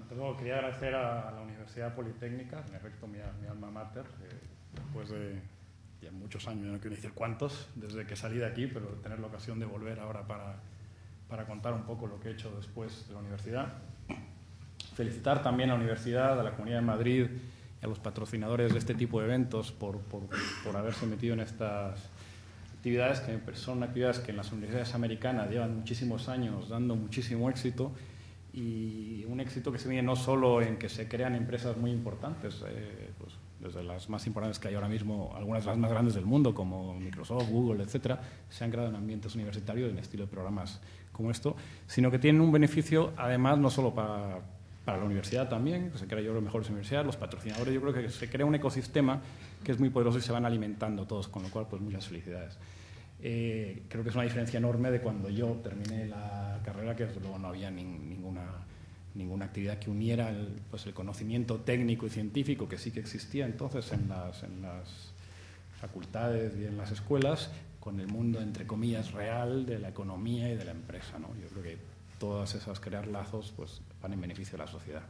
ante todo quería agradecer a la Universidad Politécnica, en efecto mi alma mater, después de ya muchos años, no quiero decir cuántos, desde que salí de aquí, pero tener la ocasión de volver ahora para contar un poco lo que he hecho después de la universidad. Felicitar también a la universidad, a la Comunidad de Madrid y a los patrocinadores de este tipo de eventos por haberse metido en estas actividades, que son actividades que en las universidades americanas llevan muchísimos años dando muchísimo éxito, y un éxito que se mide no solo en que se crean empresas muy importantes, pues desde las más importantes que hay ahora mismo, algunas de las más grandes del mundo, como Microsoft, Google, etcétera, se han creado en ambientes universitarios en estilo de programas como esto, sino que tienen un beneficio, además, no solo para la universidad también, que se crea yo las mejores universidades, los patrocinadores. Yo creo que se crea un ecosistema que es muy poderoso y se van alimentando todos, con lo cual, pues muchas felicidades. Creo que es una diferencia enorme de cuando yo terminé la carrera, que desde luego no había ninguna actividad que uniera el conocimiento técnico y científico, que sí que existía entonces en las facultades y en las escuelas, con el mundo, entre comillas, real de la economía y de la empresa, ¿no? Yo creo que todas esas, crear lazos, pues van en beneficio de la sociedad.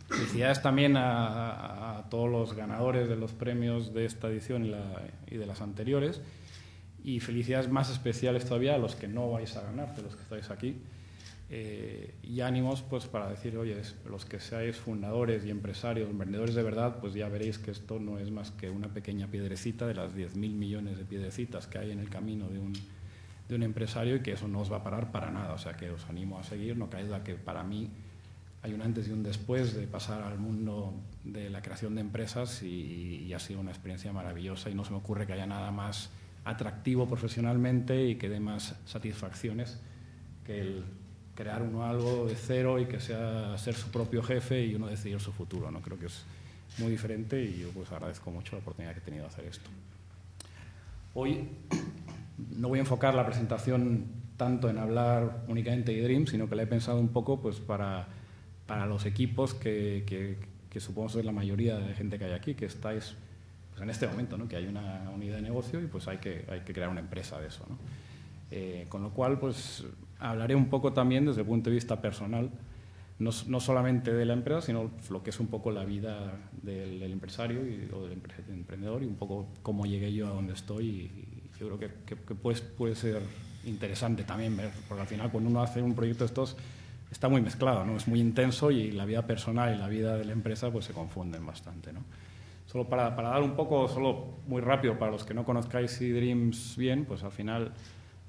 Felicidades también a todos los ganadores de los premios de esta edición y de las anteriores, y felicidades más especiales todavía a los que no vais a ganar, de los que estáis aquí, y ánimos pues para decir, oye, los que seáis fundadores y empresarios, emprendedores de verdad, pues ya veréis que esto no es más que una pequeña piedrecita de las 10.000 millones de piedrecitas que hay en el camino de un empresario, y que eso no os va a parar para nada. O sea que os animo a seguir, no caáis que para mí hay un antes y un después de pasar al mundo de la creación de empresas, y ha sido una experiencia maravillosa, y no se me ocurre que haya nada más atractivo profesionalmente y que dé más satisfacciones que el crear uno algo de cero y que sea ser su propio jefe y uno decidir su futuro, ¿no? Creo que es muy diferente, y yo pues agradezco mucho la oportunidad que he tenido de hacer esto. Hoy no voy a enfocar la presentación tanto en hablar únicamente de eDreams, sino que la he pensado un poco pues para los equipos que supongo sois la mayoría de gente que hay aquí, que estáis pues en este momento, ¿no? Que hay una unidad de negocio y pues hay que crear una empresa de eso, ¿no? Con lo cual pues hablaré un poco también desde el punto de vista personal, no solamente de la empresa, sino lo que es un poco la vida del empresario o del emprendedor, y un poco cómo llegué yo a donde estoy, y yo creo que pues puede ser interesante también ver, porque al final cuando uno hace un proyecto de estos está muy mezclado, ¿no? Es muy intenso, y la vida personal y la vida de la empresa pues se confunden bastante, ¿no? Solo para dar un poco, solo muy rápido, para los que no conozcáis eDreams bien, pues al final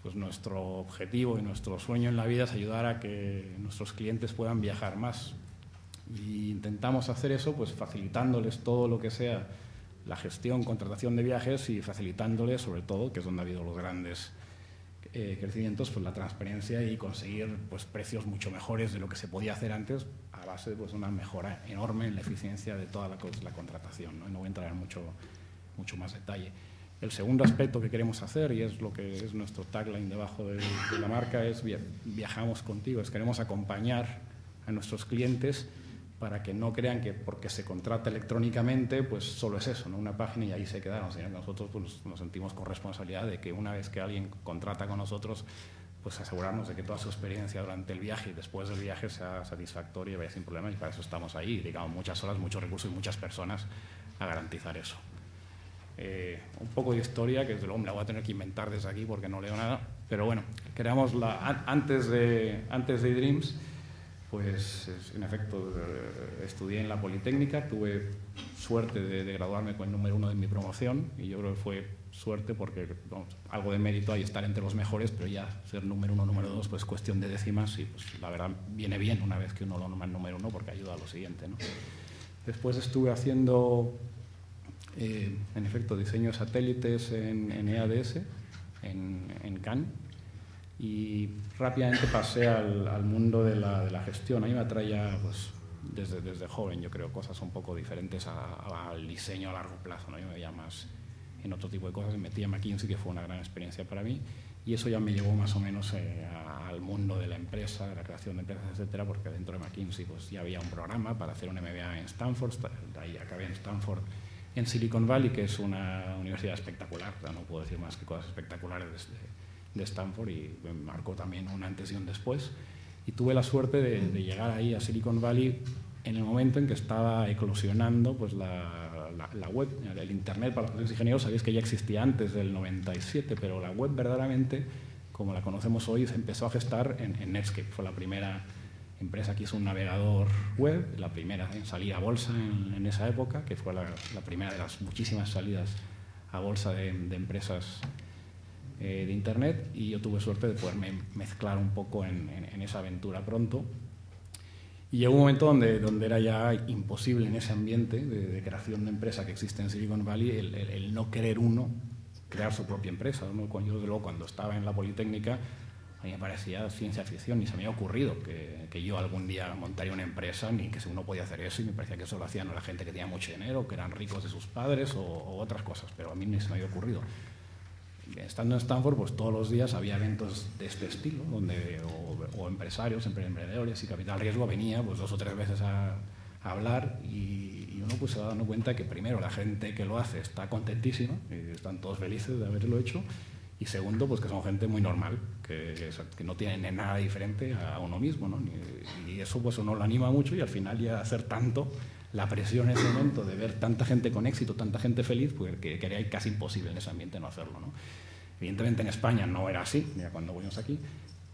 pues nuestro objetivo y nuestro sueño en la vida es ayudar a que nuestros clientes puedan viajar más, y intentamos hacer eso pues facilitándoles todo lo que sea la gestión, contratación de viajes, y facilitándoles sobre todo, que es donde ha habido los grandes crecimientos, pues la transparencia y conseguir pues precios mucho mejores de lo que se podía hacer antes, a base de pues una mejora enorme en la eficiencia de toda la contratación, ¿no? Y no voy a entrar en mucho más detalle. El segundo aspecto que queremos hacer, y es lo que es nuestro tagline debajo de la marca, es viajamos contigo. Queremos acompañar a nuestros clientes para que no crean que porque se contrata electrónicamente pues solo es eso, ¿no? Una página y ahí se quedaron, sino que nosotros pues, nos sentimos con responsabilidad de que una vez que alguien contrata con nosotros, pues asegurarnos de que toda su experiencia durante el viaje y después del viaje sea satisfactoria y vaya sin problemas, y para eso estamos ahí, digamos, muchas horas, muchos recursos y muchas personas a garantizar eso. Un poco de historia, que desde luego me la voy a tener que inventar desde aquí porque no leo nada, pero bueno, creamos antes de eDreams, pues en efecto estudié en la Politécnica, tuve suerte de graduarme con el número 1 de mi promoción, y yo creo que fue suerte porque algo de mérito hay estar entre los mejores, pero ya ser número 1, número 2, pues cuestión de décimas, y pues la verdad viene bien una vez que uno lo nombra número 1 porque ayuda a lo siguiente, ¿no? Después estuve haciendo en efecto diseño de satélites en EADS, en Cannes, y rápidamente pasé al mundo de la gestión. A mí me atraía pues, desde joven, yo creo, cosas un poco diferentes al diseño a largo plazo, ¿no? Yo me veía más en otro tipo de cosas, me metí a McKinsey, que fue una gran experiencia para mí, y eso ya me llevó más o menos al mundo de la empresa, de la creación de empresas, etcétera, porque dentro de McKinsey pues, ya había un programa para hacer un MBA en Stanford, de ahí acabé en Stanford, en Silicon Valley, que es una universidad espectacular, o sea, no puedo decir más que cosas espectaculares de Stanford, y me marcó también un antes y un después. Y tuve la suerte de llegar ahí a Silicon Valley en el momento en que estaba eclosionando pues, la web, el Internet. Para los ingenieros sabéis que ya existía antes del 97, pero la web verdaderamente, como la conocemos hoy, se empezó a gestar en Netscape. Fue la primera empresa que hizo un navegador web, la primera en salir a bolsa en esa época, que fue la primera de las muchísimas salidas a bolsa de empresas de Internet, y yo tuve suerte de poderme mezclar un poco en esa aventura pronto. Y llegó un momento donde era ya imposible en ese ambiente de creación de empresa que existe en Silicon Valley el no querer uno crear su propia empresa, ¿no? Yo, desde luego, cuando estaba en la Politécnica, a mí me parecía ciencia ficción, ni se me había ocurrido que yo algún día montaría una empresa, ni que uno podía hacer eso, y me parecía que eso lo hacían la gente que tenía mucho dinero, que eran ricos de sus padres o otras cosas, pero a mí ni se me había ocurrido. Estando en Stanford, pues todos los días había eventos de este estilo, donde o empresarios, emprendedores y capital riesgo venía pues 2 o 3 veces a hablar, y uno pues se va dando cuenta que primero la gente que lo hace está contentísima, y están todos felices de haberlo hecho, y segundo pues que son gente muy normal, que no tienen nada diferente a uno mismo, ¿no? Y eso pues uno lo anima mucho, y al final ya hacer tanto, la presión en ese momento de ver tanta gente con éxito, tanta gente feliz, pues que era casi imposible en ese ambiente no hacerlo, ¿no? Evidentemente en España no era así, ya cuando fuimos aquí,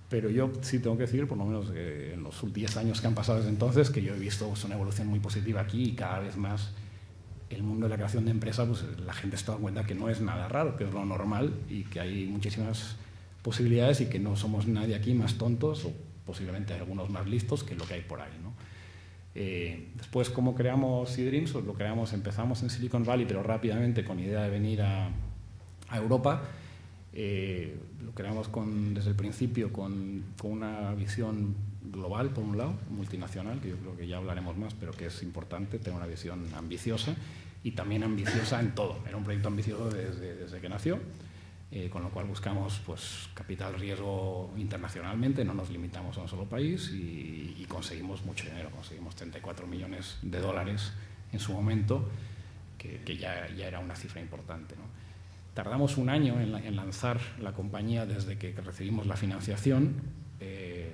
pero yo sí tengo que decir, por lo menos en los 10 años que han pasado desde entonces, que yo he visto pues, una evolución muy positiva aquí, y cada vez más el mundo de la creación de empresas, pues la gente está dando cuenta que no es nada raro, que es lo normal, y que hay muchísimas posibilidades, y que no somos nadie aquí más tontos, o posiblemente hay algunos más listos que lo que hay por ahí, ¿no? Después, ¿cómo creamos eDreams? Pues empezamos en Silicon Valley, pero rápidamente con idea de venir a Europa. Lo creamos desde el principio con una visión global, por un lado, multinacional, que yo creo que ya hablaremos más, pero que es importante tener una visión ambiciosa, y también ambiciosa en todo. Era un proyecto ambicioso desde que nació, con lo cual buscamos pues, capital riesgo internacionalmente, no nos limitamos a un solo país, y conseguimos mucho dinero, conseguimos $34 millones en su momento, que ya era una cifra importante, ¿no? Tardamos un año en lanzar la compañía desde que recibimos la financiación,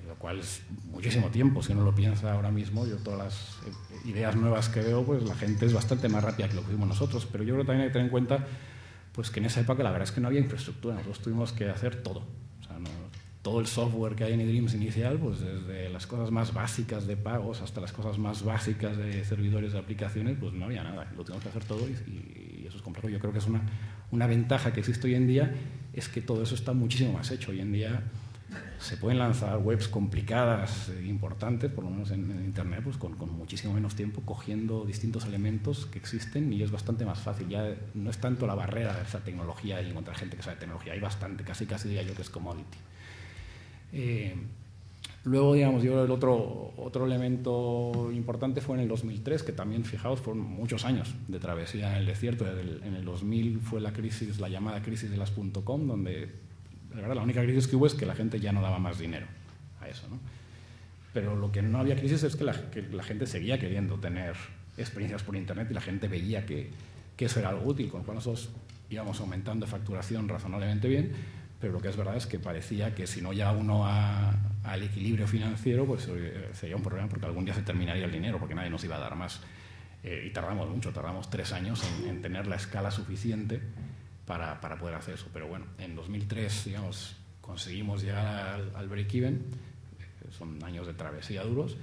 lo cual es muchísimo tiempo. Si uno lo piensa ahora mismo, yo todas las ideas nuevas que veo, pues la gente es bastante más rápida que lo que vimos nosotros, pero yo creo que también hay que tener en cuenta pues, que en esa época la verdad es que no había infraestructura, nosotros tuvimos que hacer todo. O sea, todo el software que hay en eDreams inicial, pues desde las cosas más básicas de pagos hasta las cosas más básicas de servidores de aplicaciones, pues no había nada, lo tuvimos que hacer todo, y eso es complejo. Yo creo que es una ventaja que existe hoy en día, es que todo eso está muchísimo más hecho. Hoy en día se pueden lanzar webs complicadas, importantes, por lo menos en Internet, pues con muchísimo menos tiempo, cogiendo distintos elementos que existen, y es bastante más fácil. Ya no es tanto la barrera de esa tecnología y encontrar gente que sabe tecnología, hay bastante, casi diría yo que es commodity. Luego, digamos, yo el otro elemento importante fue en el 2003, que también, fijaos, fueron muchos años de travesía en el desierto. En el 2000 fue la llamada crisis de las .com, donde la verdad la única crisis que hubo es que la gente ya no daba más dinero a eso, ¿no? Pero lo que no había crisis es que la gente seguía queriendo tener experiencias por Internet, y la gente veía que eso era algo útil, con lo cual nosotros íbamos aumentando de facturación razonablemente bien, pero lo que es verdad es que parecía que si no llegaba uno al equilibrio financiero, pues sería un problema, porque algún día se terminaría el dinero, porque nadie nos iba a dar más. Y tardamos mucho, tardamos 3 años en tener la escala suficiente para poder hacer eso. Pero bueno, en 2003, digamos, conseguimos llegar al break-even, son años de travesía duros,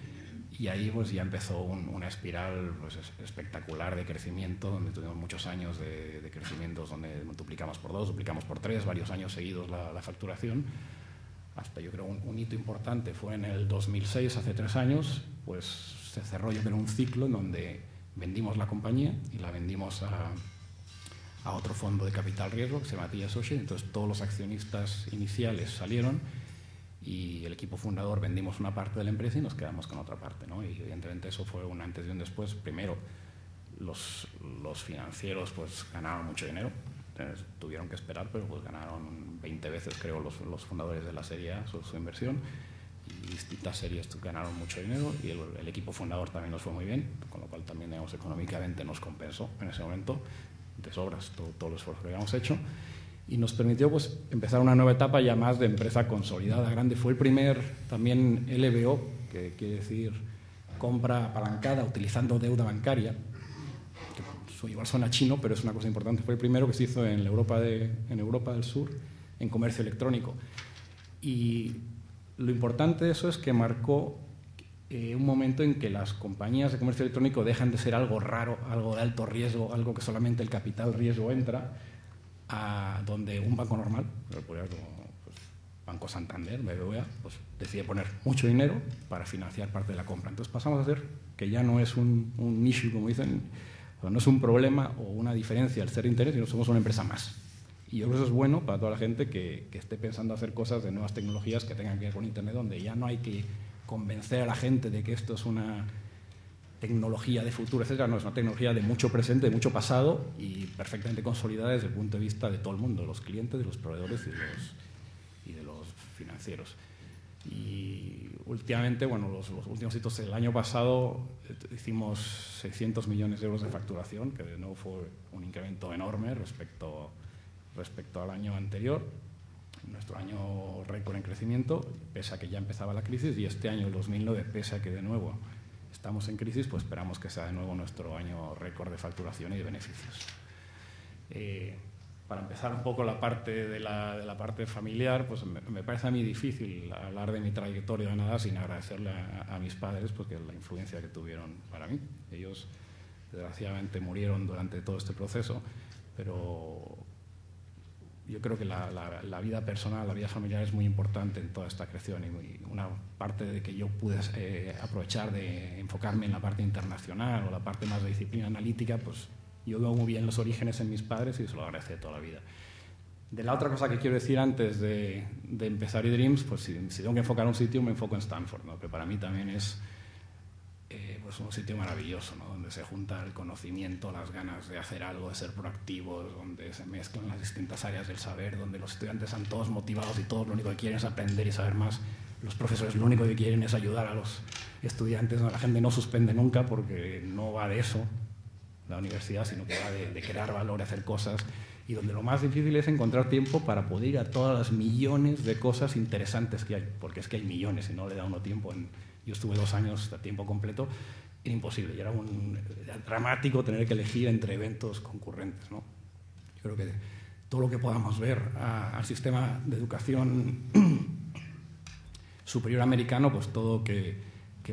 y ahí pues ya empezó una espiral pues, espectacular de crecimiento, donde tuvimos muchos años de crecimientos donde multiplicamos por 2, duplicamos por 3, varios años seguidos la facturación, hasta yo creo un hito importante fue en el 2006, hace 3 años, pues se cerró yo creo un ciclo en donde vendimos la compañía y la vendimos a otro fondo de capital riesgo que se llama TIA Associates. Entonces todos los accionistas iniciales salieron, y el equipo fundador vendimos una parte de la empresa y nos quedamos con otra parte, ¿no? Y evidentemente eso fue un antes y un después. Primero, los financieros pues ganaron mucho dinero, entonces tuvieron que esperar, pero pues ganaron 20 veces creo los fundadores de la serie A su inversión, y distintas series ganaron mucho dinero, y el equipo fundador también nos fue muy bien, con lo cual también, digamos, económicamente nos compensó en ese momento de sobras todo el esfuerzo que habíamos hecho. y nos permitió pues, empezar una nueva etapa ya más de empresa consolidada, grande. Fue el primer también LBO, que quiere decir compra apalancada utilizando deuda bancaria, que igual suena chino, pero es una cosa importante. Fue el primero que se hizo en Europa del Sur en comercio electrónico. Y lo importante de eso es que marcó un momento en que las compañías de comercio electrónico dejan de ser algo raro, algo de alto riesgo, algo que solamente el capital riesgo entra, a donde un banco normal, pues, Banco Santander, BBVA, pues decide poner mucho dinero para financiar parte de la compra. Entonces pasamos a ser que ya no es un issue, como dicen, o no es un problema o una diferencia al ser interés, sino somos una empresa más. Y yo creo que eso es bueno para toda la gente que esté pensando hacer cosas de nuevas tecnologías que tengan que ver con Internet, donde ya no hay que convencer a la gente de que esto es una tecnología de futuro, etcétera. No, es una tecnología de mucho presente, de mucho pasado y perfectamente consolidada desde el punto de vista de todo el mundo, de los clientes, de los proveedores y de los financieros. Y últimamente, bueno, los últimos hitos, el año pasado hicimos 600 millones de euros de facturación, que de nuevo fue un incremento enorme respecto al año anterior. Nuestro año récord en crecimiento, pese a que ya empezaba la crisis, y este año, el 2009, pese a que de nuevo estamos en crisis, pues esperamos que sea de nuevo nuestro año récord de facturación y de beneficios. Para empezar un poco la parte de la parte familiar, pues me parece a mí difícil hablar de mi trayectoria de nada sin agradecerle a mis padres, porque la influencia que tuvieron para mí. Ellos, desgraciadamente, murieron durante todo este proceso, pero yo creo que la vida personal, la vida familiar es muy importante en toda esta creación, y una parte de que yo pude aprovechar de enfocarme en la parte internacional o la parte más de disciplina analítica, pues yo veo muy bien los orígenes en mis padres y se lo agradezco toda la vida. De la otra cosa que quiero decir antes de empezar eDreams, pues si tengo que enfocar un sitio, me enfoco en Stanford, ¿no? Que para mí también es pues un sitio maravilloso, ¿no? Donde se junta el conocimiento, las ganas de hacer algo, de ser proactivos, donde se mezclan las distintas áreas del saber, donde los estudiantes están todos motivados y todos lo único que quieren es aprender y saber más. Los profesores lo único que quieren es ayudar a los estudiantes. La gente no suspende nunca porque no va de eso la universidad, sino que va de crear valor, hacer cosas, y donde lo más difícil es encontrar tiempo para poder ir a todas las millones de cosas interesantes que hay, porque es que hay millones y no le da uno tiempo. Yo estuve 2 años a tiempo completo, era imposible, y era dramático tener que elegir entre eventos concurrentes, ¿no? Yo creo que todo lo que podamos ver al sistema de educación superior americano, pues todo que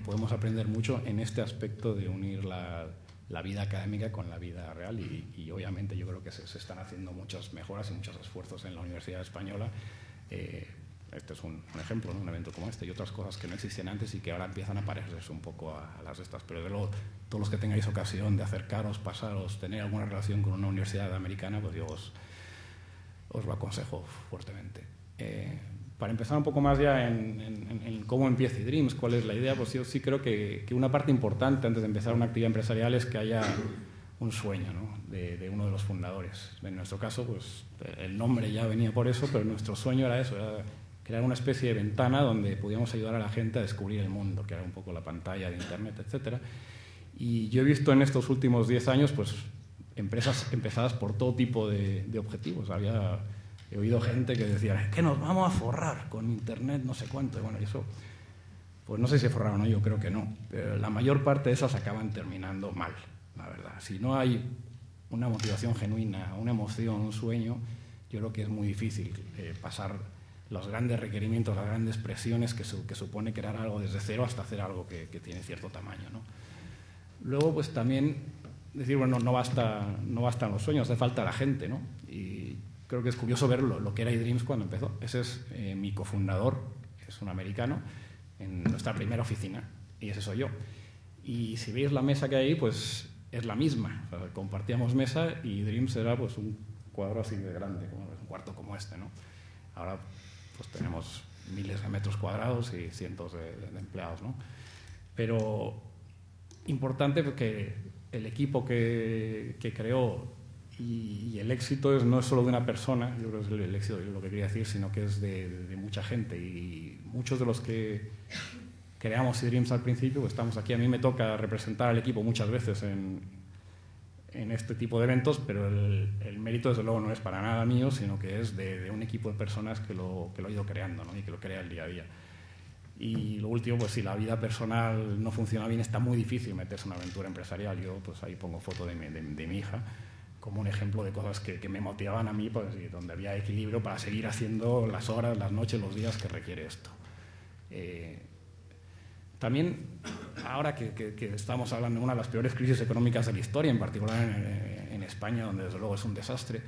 podemos aprender mucho en este aspecto de unir la vida académica con la vida real, y obviamente yo creo que se están haciendo muchas mejoras y muchos esfuerzos en la Universidad Española. Este es un ejemplo, ¿no? Un evento como este y otras cosas que no existían antes y que ahora empiezan a parecerse un poco a las de estas. Pero de luego, todos los que tengáis ocasión de acercaros, pasaros, tener alguna relación con una universidad americana, pues yo os lo aconsejo fuertemente. Para empezar un poco más ya en cómo empieza eDreams, cuál es la idea, pues yo sí creo que una parte importante antes de empezar una actividad empresarial es que haya un sueño, ¿no? de uno de los fundadores. En nuestro caso, pues el nombre ya venía por eso, pero nuestro sueño era eso, era crear una especie de ventana donde pudiéramos ayudar a la gente a descubrir el mundo, que era un poco la pantalla de Internet, etc. Y yo he visto en estos últimos 10 años pues, empresas empezadas por todo tipo de objetivos. He oído gente que decía, que nos vamos a forrar con Internet, no sé cuánto. Y bueno, eso, pues no sé si se forraron o no, yo creo que no. Pero la mayor parte de esas acaban terminando mal, la verdad. Si no hay una motivación genuina, una emoción, un sueño, yo creo que es muy difícil pasar los grandes requerimientos, las grandes presiones que supone crear algo desde cero hasta hacer algo que tiene cierto tamaño, ¿no? Luego, pues también decir, bueno, no bastan los sueños, hace falta la gente, ¿no? Y creo que es curioso ver lo que era eDreams cuando empezó. Ese es mi cofundador, es un americano, en nuestra primera oficina, y ese soy yo. Y si veis la mesa que hay ahí, pues es la misma. O sea, compartíamos mesa y eDreams era pues un cuadro así de grande, como un cuarto como este, ¿no? Ahora pues tenemos miles de metros cuadrados y cientos de empleados, ¿no? Pero importante porque el equipo que creó y el éxito no es solo de una persona, yo creo que es el éxito, es lo que quería decir, sino que es de mucha gente, y muchos de los que creamos eDreams al principio, pues estamos aquí. A mí me toca representar al equipo muchas veces en en este tipo de eventos, pero el mérito desde luego no es para nada mío, sino que es de un equipo de personas que lo ha ido creando, ¿no? Y que lo crea el día a día. Y lo último, pues si la vida personal no funciona bien, está muy difícil meterse en una aventura empresarial. Yo pues ahí pongo foto de mi hija como un ejemplo de cosas que me motivaban a mí, pues, donde había equilibrio para seguir haciendo las horas, las noches, los días que requiere esto. También, ahora que estamos hablando de una de las peores crisis económicas de la historia, en particular en España, donde desde luego es un desastre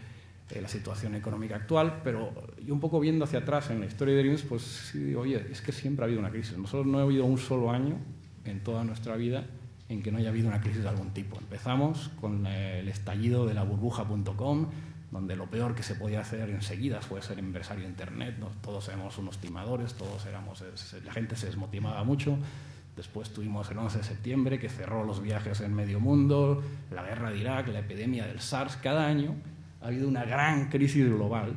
la situación económica actual, pero yo un poco viendo hacia atrás en la historia de Dreams, pues sí digo, oye, es que siempre ha habido una crisis. Nosotros no ha habido un solo año en toda nuestra vida en que no haya habido una crisis de algún tipo. Empezamos con el estallido de la burbuja.com, donde lo peor que se podía hacer enseguida fue ser empresario de Internet, ¿no? Todos éramos unos timadores, la gente se desmotivaba mucho. Después tuvimos el 11 de septiembre, que cerró los viajes en medio mundo, la guerra de Irak, la epidemia del SARS. Cada año ha habido una gran crisis global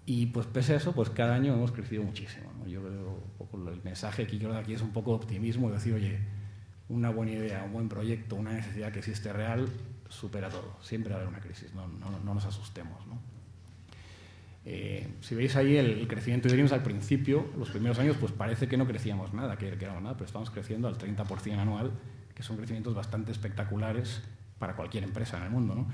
y pues pese a eso, pues cada año hemos crecido muchísimo, ¿no? Yo creo un poco el mensaje que quiero dar aquí es un poco de optimismo, decir, oye, una buena idea, un buen proyecto, una necesidad que existe real, supera todo. Siempre va a haber una crisis, no nos asustemos, ¿no? Si veis ahí el crecimiento de Dreams al principio, los primeros años, pues parece que no crecíamos nada, que éramos nada, pero estamos creciendo al 30% anual, que son crecimientos bastante espectaculares para cualquier empresa en el mundo, ¿no?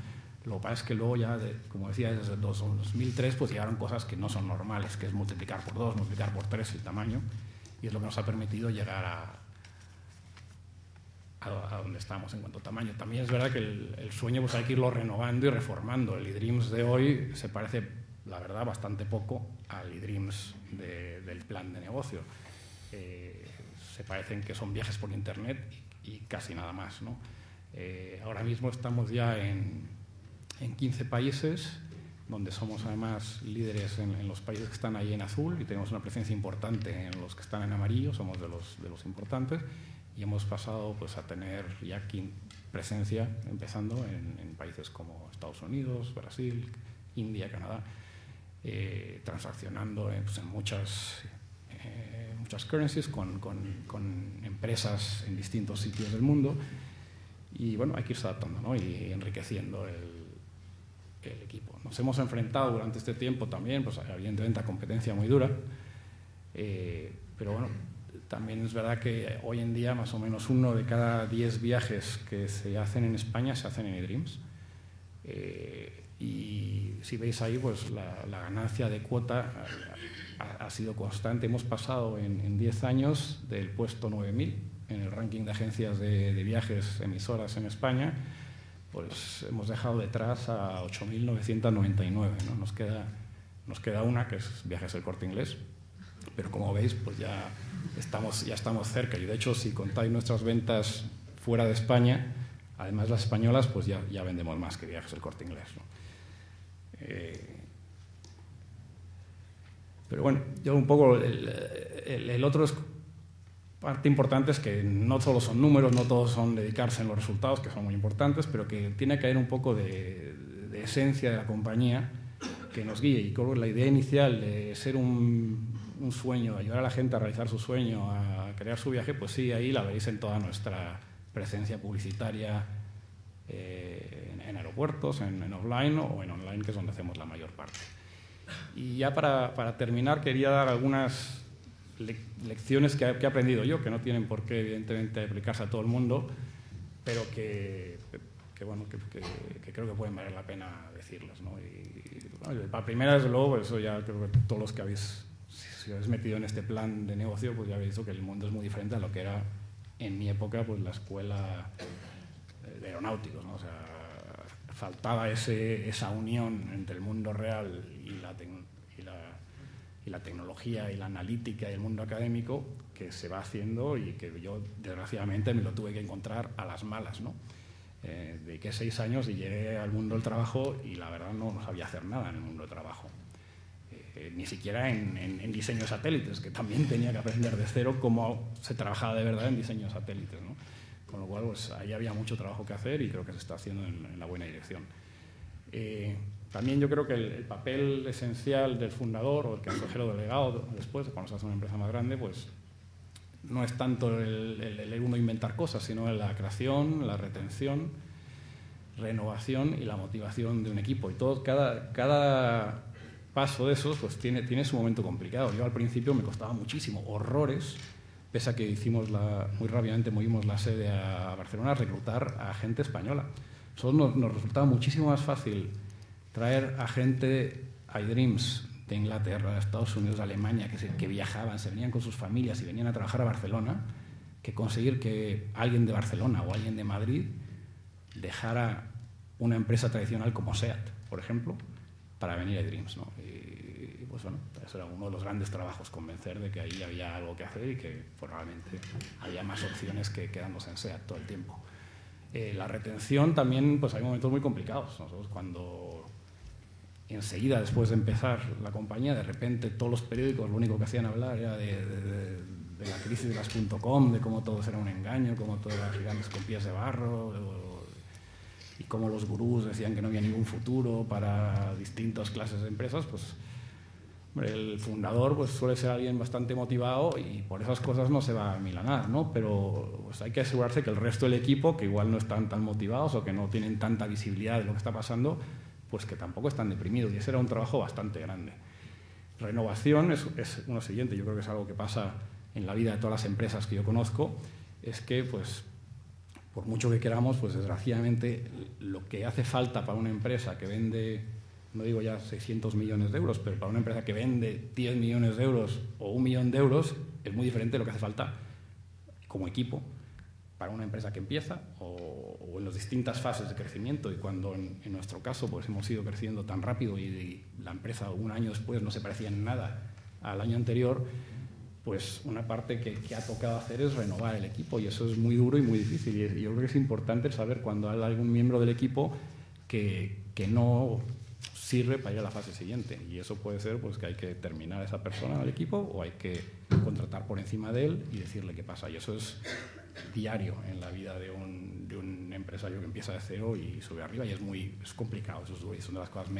Lo que pasa es que luego ya, como decía, desde 2003 pues llegaron cosas que no son normales, que es multiplicar por 2, multiplicar por 3 el tamaño, y es lo que nos ha permitido llegar a donde estamos en cuanto a tamaño. También es verdad que el sueño pues hay que irlo renovando y reformando. El eDreams de hoy se parece, la verdad, bastante poco al eDreams del plan de negocio. Se parecen que son viajes por Internet y casi nada más, ¿no? Ahora mismo estamos ya en 15 países, donde somos además líderes en los países que están ahí en azul y tenemos una presencia importante en los que están en amarillo, somos de los importantes, y hemos pasado pues, a tener ya presencia, empezando en países como Estados Unidos, Brasil, India, Canadá, transaccionando pues, en muchas currencies con empresas en distintos sitios del mundo. Y bueno, hay que irse adaptando, ¿no? Y enriqueciendo el equipo. Nos hemos enfrentado durante este tiempo también, pues evidentemente, a competencia muy dura, pero bueno, también es verdad que hoy en día más o menos 1 de cada 10 viajes que se hacen en España se hacen en eDreams. Y si veis ahí, pues la ganancia de cuota ha sido constante. Hemos pasado en 10 años del puesto 9000 en el ranking de agencias de viajes emisoras en España, pues hemos dejado detrás a 8.999, ¿no? Nos queda una, que es Viajes El Corte Inglés, pero como veis, pues ya estamos cerca. Y de hecho, si contáis nuestras ventas fuera de España, además las españolas, pues ya vendemos más que Viajes El Corte Inglés, ¿no? Pero bueno, yo un poco el otro parte importante es que no solo son números, no todos son dedicarse en los resultados, que son muy importantes, pero que tiene que haber un poco de esencia de la compañía que nos guíe. Y creo que la idea inicial de ser un sueño, ayudar a la gente a realizar su sueño, a crear su viaje, pues sí, ahí la veréis en toda nuestra presencia publicitaria en aeropuertos, en offline o en online, que es donde hacemos la mayor parte. Y ya para terminar, quería dar algunas lecciones que he aprendido yo, que no tienen por qué, evidentemente, aplicarse a todo el mundo, pero que creo que pueden valer la pena decirlas, ¿no? Y bueno, la primera, desde luego, eso ya creo que todos los que si os habéis metido en este plan de negocio, pues ya habéis visto que el mundo es muy diferente a lo que era en mi época, pues la escuela de aeronáuticos, ¿no? O sea, faltaba esa unión entre el mundo real y la tecnología y la analítica y el mundo académico, que se va haciendo y que yo, desgraciadamente, me lo tuve que encontrar a las malas, ¿no? Dediqué 6 años y llegué al mundo del trabajo y la verdad no sabía hacer nada en el mundo del trabajo. Ni siquiera en diseño de satélites, que también tenía que aprender de cero cómo se trabajaba de verdad en diseño de satélites, ¿no? Con lo cual, pues, ahí había mucho trabajo que hacer y creo que se está haciendo en la buena dirección. También yo creo que el papel esencial del fundador o el consejero delegado después, cuando se hace una empresa más grande, pues no es tanto el uno inventar cosas, sino la creación, la retención renovación y la motivación de un equipo. Y cada paso de esos pues tiene su momento complicado. Yo al principio me costaba muchísimo, horrores, pese a que muy rápidamente movimos la sede a Barcelona, reclutar a gente española. Nos resultaba muchísimo más fácil traer a gente iDreams de Inglaterra, de Estados Unidos, de Alemania, que viajaban, se venían con sus familias y venían a trabajar a Barcelona, que conseguir que alguien de Barcelona o alguien de Madrid dejara una empresa tradicional como SEAT, por ejemplo, para venir a iDreams, ¿no? Y pues bueno, eso era uno de los grandes trabajos, convencer de que ahí había algo que hacer y que probablemente había más opciones que quedándose en SEAT todo el tiempo. La retención también, pues hay momentos muy complicados. Nosotros cuando enseguida, después de empezar la compañía, de repente todos los periódicos lo único que hacían hablar era de la crisis de las .com, de cómo todo era un engaño, cómo todo eran gigantes con pies de barro, y cómo los gurús decían que no había ningún futuro para distintas clases de empresas, pues hombre, el fundador pues, suele ser alguien bastante motivado y por esas cosas no se va a milanar, ¿no? Pero pues, hay que asegurarse que el resto del equipo, que igual no están tan motivados o que no tienen tanta visibilidad de lo que está pasando, pues que tampoco están deprimidos, y ese era un trabajo bastante grande. Renovación es uno siguiente, yo creo que es algo que pasa en la vida de todas las empresas que yo conozco, es que pues por mucho que queramos, pues desgraciadamente lo que hace falta para una empresa que vende, no digo ya 600 millones de euros, pero para una empresa que vende 10 millones de euros o 1 millón de euros, es muy diferente de lo que hace falta como equipo para una empresa que empieza o en las distintas fases de crecimiento. Y cuando en nuestro caso pues hemos ido creciendo tan rápido y la empresa un año después no se parecía en nada al año anterior, pues una parte que ha tocado hacer es renovar el equipo, y eso es muy duro y muy difícil. Y yo creo que es importante saber cuando hay algún miembro del equipo que no sirve para ir a la fase siguiente, y eso puede ser pues que hay que terminar a esa persona del equipo o hay que contratar por encima de él y decirle qué pasa. Y eso es diario en la vida de un empresario que empieza de cero y sube arriba, y es complicado, eso es una de las cosas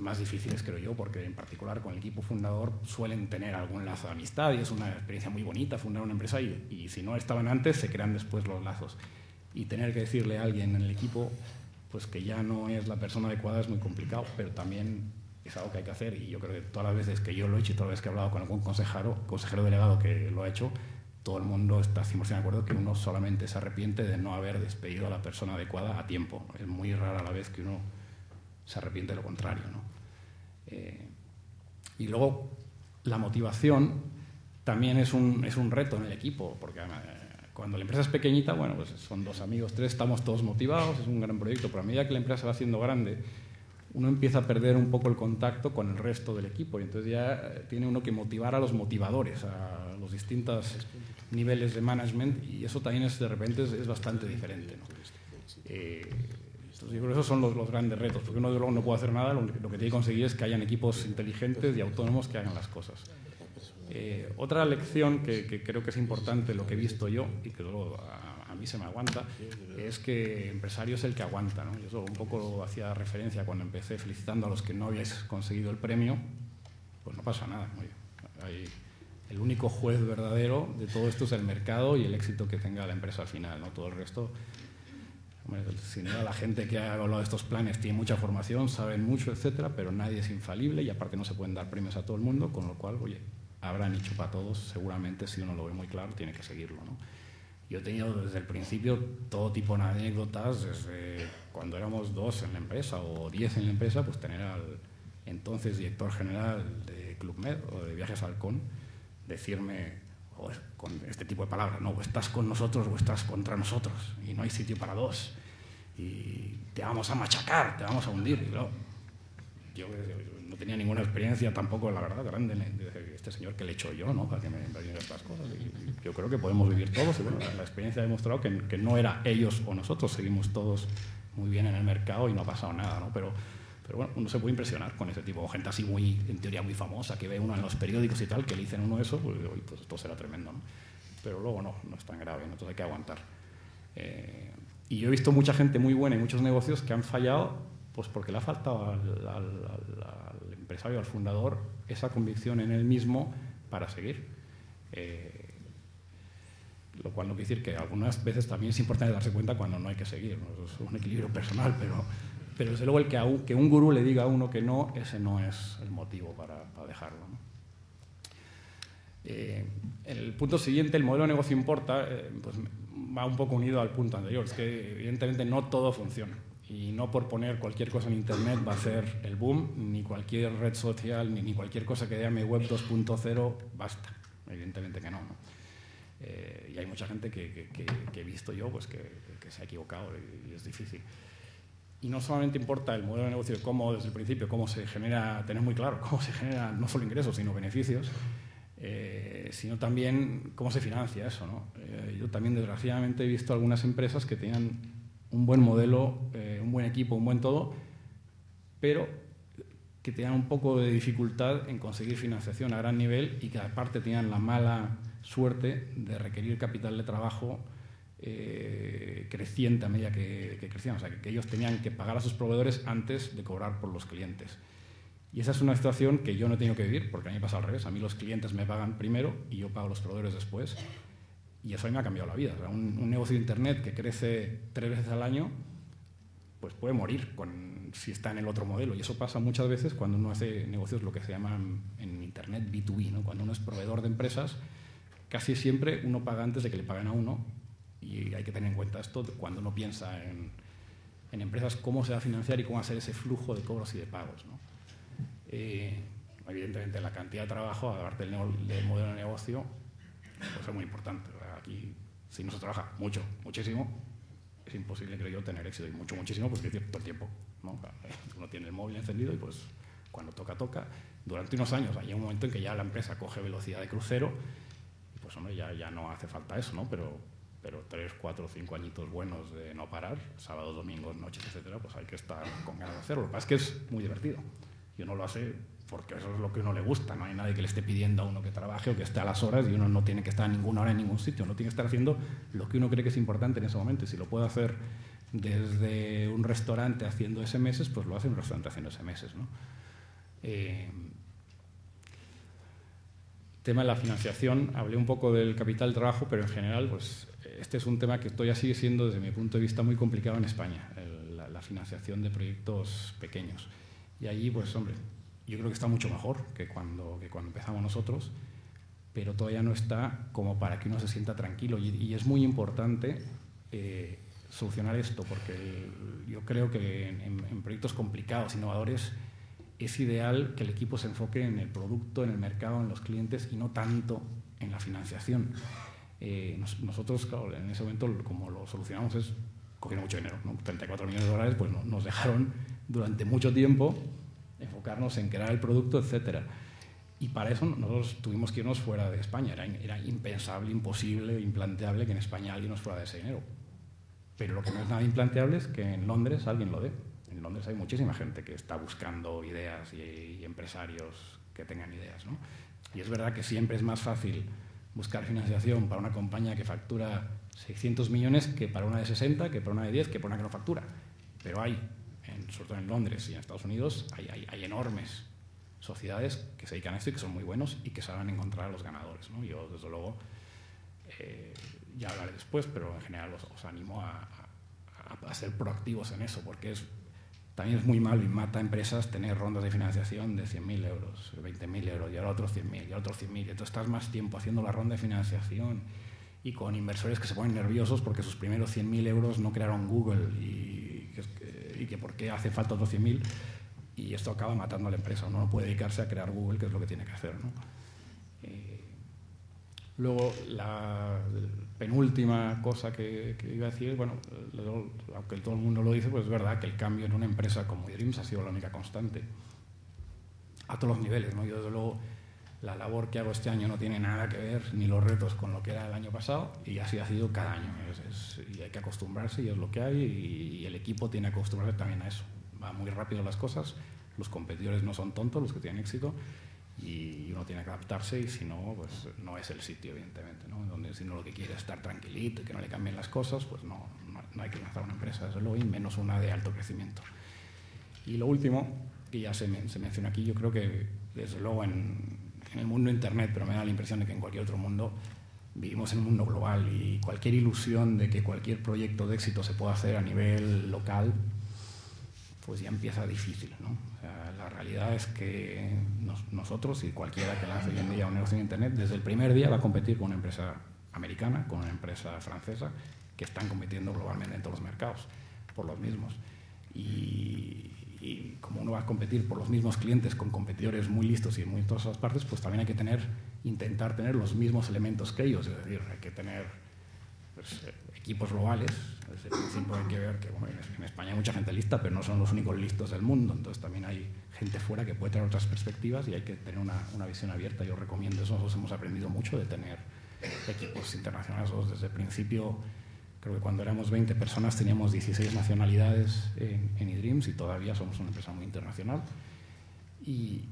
más difíciles, creo yo, porque en particular con el equipo fundador suelen tener algún lazo de amistad y es una experiencia muy bonita fundar una empresa, y si no estaban antes se crean después los lazos, y tener que decirle a alguien en el equipo pues que ya no es la persona adecuada es muy complicado, pero también es algo que hay que hacer. Y yo creo que todas las veces que yo lo he hecho y todas las veces que he hablado con algún consejero delegado que lo ha hecho, todo el mundo está 100% de acuerdo que uno solamente se arrepiente de no haber despedido a la persona adecuada a tiempo. Es muy rara la vez que uno se arrepiente de lo contrario, ¿no? Y luego la motivación también es un reto en el equipo, porque cuando la empresa es pequeñita, bueno, pues son 2 amigos, 3, estamos todos motivados, es un gran proyecto, pero a medida que la empresa se va haciendo grande, uno empieza a perder un poco el contacto con el resto del equipo, y entonces ya tiene uno que motivar a los motivadores, a los distintos niveles de management, y eso también de repente es bastante diferente, ¿no? Entonces yo creo que esos son los grandes retos, porque uno de luego no puede hacer nada, lo que tiene que conseguir es que hayan equipos inteligentes y autónomos que hagan las cosas. Otra lección que creo que es importante, lo que he visto yo, y que luego a mí se me aguanta, es que empresario es el que aguanta, ¿no? Y eso un poco hacía referencia cuando empecé felicitando a los que no habíais conseguido el premio, pues no pasa nada. El único juez verdadero de todo esto es el mercado y el éxito que tenga la empresa al final, ¿no? Todo el resto, sin duda, la gente que ha hablado de estos planes tiene mucha formación, saben mucho, etcétera, pero nadie es infalible, y aparte no se pueden dar premios a todo el mundo, con lo cual, oye, habrá nicho para todos, seguramente. Si uno lo ve muy claro, tiene que seguirlo, ¿no? Yo he tenido desde el principio todo tipo de anécdotas, desde cuando éramos 2 en la empresa o 10 en la empresa, pues tener al entonces director general de Club Med o de Viajes Halcón decirme con este tipo de palabras, no, o estás con nosotros o estás contra nosotros, y no hay sitio para 2, y te vamos a machacar, te vamos a hundir. Y luego, yo no tenía ninguna experiencia tampoco, la verdad, grande de este señor que le he hecho yo, ¿no? Para que me diga estas cosas. Y yo creo que podemos vivir todos, y bueno, la experiencia ha demostrado que no era ellos o nosotros, seguimos todos muy bien en el mercado y no ha pasado nada, ¿no? Pero bueno, uno se puede impresionar con ese tipo, gente así muy, en teoría muy famosa, que ve uno en los periódicos y tal, que le dicen uno eso, pues esto será tremendo, ¿no? Pero luego no es tan grave, ¿no? Entonces hay que aguantar. Y yo he visto mucha gente muy buena y muchos negocios que han fallado pues porque le ha faltado al empresario, al fundador, esa convicción en él mismo para seguir. lo cual no quiere decir que algunas veces también es importante darse cuenta cuando no hay que seguir, ¿no? Eso es un equilibrio personal, pero desde luego que un gurú le diga a uno que no, ese no es el motivo para dejarlo, ¿no? El punto siguiente, el modelo de negocio importa, pues va un poco unido al punto anterior. Es que evidentemente no todo funciona y no por poner cualquier cosa en Internet va a ser el boom, ni cualquier red social, ni cualquier cosa que llame web 2.0 basta. Evidentemente que no, ¿no? Y hay mucha gente que he visto yo pues que se ha equivocado y es difícil. Y no solamente importa el modelo de negocio, cómo desde el principio, cómo se genera, tener muy claro cómo se genera no solo ingresos, sino beneficios, sino también cómo se financia eso, ¿no? Yo también, desgraciadamente, he visto algunas empresas que tenían un buen modelo, un buen equipo, un buen todo, pero que tenían un poco de dificultad en conseguir financiación a gran nivel y que aparte tenían la mala suerte de requerir capital de trabajo creciente a medida que crecían. O sea, que ellos tenían que pagar a sus proveedores antes de cobrar por los clientes. Y esa es una situación que yo no he tenido que vivir, porque a mí me pasa al revés. A mí los clientes me pagan primero y yo pago a los proveedores después. Y eso a mí me ha cambiado la vida. O sea, un negocio de Internet que crece 3 veces al año, pues puede morir si está en el otro modelo. Y eso pasa muchas veces cuando uno hace negocios, lo que se llama en Internet B2B, ¿no? Cuando uno es proveedor de empresas, casi siempre uno paga antes de que le paguen a uno. Y hay que tener en cuenta esto cuando uno piensa en empresas, cómo se va a financiar y cómo hacer ese flujo de cobros y de pagos, ¿no? Evidentemente la cantidad de trabajo, aparte del modelo de negocio, pues es muy importante. Aquí, si no se trabaja mucho, muchísimo, es imposible, creo yo, tener éxito. Y muchísimo, pues que todo el tiempo, ¿no? Uno tiene el móvil encendido y pues cuando toca. Durante unos años hay un momento en que ya la empresa coge velocidad de crucero y pues hombre, ya no hace falta eso, ¿no? Pero 3, 4, 5 añitos buenos de no parar, sábados, domingos, noches, etcétera, pues hay que estar con ganas de hacerlo. Lo que pasa es que es muy divertido. Y uno lo hace porque eso es lo que a uno le gusta. No hay nadie que le esté pidiendo a uno que trabaje o que esté a las horas y uno no tiene que estar a ninguna hora en ningún sitio. Uno tiene que estar haciendo lo que uno cree que es importante en ese momento. Y si lo puede hacer desde un restaurante haciendo SMS, pues lo hace un restaurante haciendo SMS, ¿no? Tema de la financiación, hablé un poco del capital de trabajo, pero en general pues este es un tema que todavía sigue siendo, desde mi punto de vista, muy complicado en España, la financiación de proyectos pequeños. Y allí, pues hombre, yo creo que está mucho mejor que cuando empezamos nosotros, pero todavía no está como para que uno se sienta tranquilo. Y es muy importante solucionar esto, porque yo creo que en proyectos complicados, innovadores, es ideal que el equipo se enfoque en el producto, en el mercado, en los clientes y no tanto en la financiación. Nosotros, claro, en ese momento, como lo solucionamos es cogiendo mucho dinero, ¿no? 34 millones de dólares, pues nos dejaron durante mucho tiempo enfocarnos en crear el producto, etcétera. Y para eso nosotros tuvimos que irnos fuera de España. Era impensable, imposible, implanteable que en España alguien nos fuera de ese dinero. Pero lo que no es nada implanteable es que en Londres alguien lo dé. En Londres hay muchísima gente que está buscando ideas y empresarios que tengan ideas, ¿no? Y es verdad que siempre es más fácil buscar financiación para una compañía que factura 600 millones que para una de 60, que para una de 10, que para una que no factura. Pero hay, sobre todo en Londres y en Estados Unidos, hay enormes sociedades que se dedican a esto y que son muy buenos y que saben encontrar a los ganadores, ¿no? Yo, desde luego, ya hablaré después, pero en general os animo a ser proactivos en eso, porque también es muy malo y mata a empresas tener rondas de financiación de 100.000 euros, 20.000 euros, y ahora otros 100.000, y ahora otros 100.000. Y entonces estás más tiempo haciendo la ronda de financiación y con inversores que se ponen nerviosos porque sus primeros 100.000 euros no crearon Google y que por qué hace falta otros 100.000. Y esto acaba matando a la empresa. Uno no puede dedicarse a crear Google, que es lo que tiene que hacer, ¿no? Luego, la penúltima cosa que iba a decir, bueno, aunque todo el mundo lo dice, pues es verdad que el cambio en una empresa como eDreams ha sido la única constante, a todos los niveles, ¿no? Yo, desde luego, la labor que hago este año no tiene nada que ver, ni los retos, con lo que era el año pasado, y así ha sido cada año. Y hay que acostumbrarse, y es lo que hay, y el equipo tiene que acostumbrarse también a eso. Va muy rápido las cosas, los competidores no son tontos, los que tienen éxito, y uno tiene que adaptarse, y si no, pues no es el sitio, evidentemente, ¿no? Donde si uno lo que quiere es estar tranquilito y que no le cambien las cosas, pues no hay que lanzar una empresa, desde luego, y menos una de alto crecimiento. Y lo último, que ya se menciona aquí, yo creo que desde luego en el mundo de Internet, pero me da la impresión de que en cualquier otro mundo, vivimos en un mundo global y cualquier ilusión de que cualquier proyecto de éxito se pueda hacer a nivel local, pues ya empieza difícil, ¿no? O sea, la realidad es que nosotros y cualquiera que lance hoy en día un negocio en Internet, desde el primer día va a competir con una empresa americana, con una empresa francesa, que están compitiendo globalmente en todos los mercados por los mismos. Y como uno va a competir por los mismos clientes con competidores muy listos y en muy todas las partes, pues también hay que intentar tener los mismos elementos que ellos, es decir, hay que tener pues, equipos globales. Desde el principio hay que ver que bueno, en España hay mucha gente lista, pero no son los únicos listos del mundo, entonces también hay gente fuera que puede tener otras perspectivas y hay que tener una visión abierta. Yo recomiendo eso, nosotros hemos aprendido mucho de tener equipos internacionales. Nosotros desde el principio, creo que cuando éramos 20 personas teníamos 16 nacionalidades en eDreams y todavía somos una empresa muy internacional. Y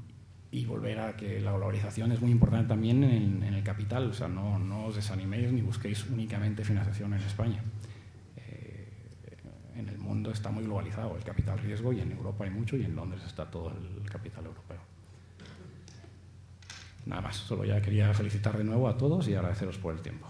volver a que la globalización es muy importante también en el capital. O sea, no os desaniméis ni busquéis únicamente financiación en España. En el mundo está muy globalizado el capital riesgo y en Europa hay mucho y en Londres está todo el capital europeo. Nada más, solo ya quería felicitar de nuevo a todos y agradeceros por el tiempo.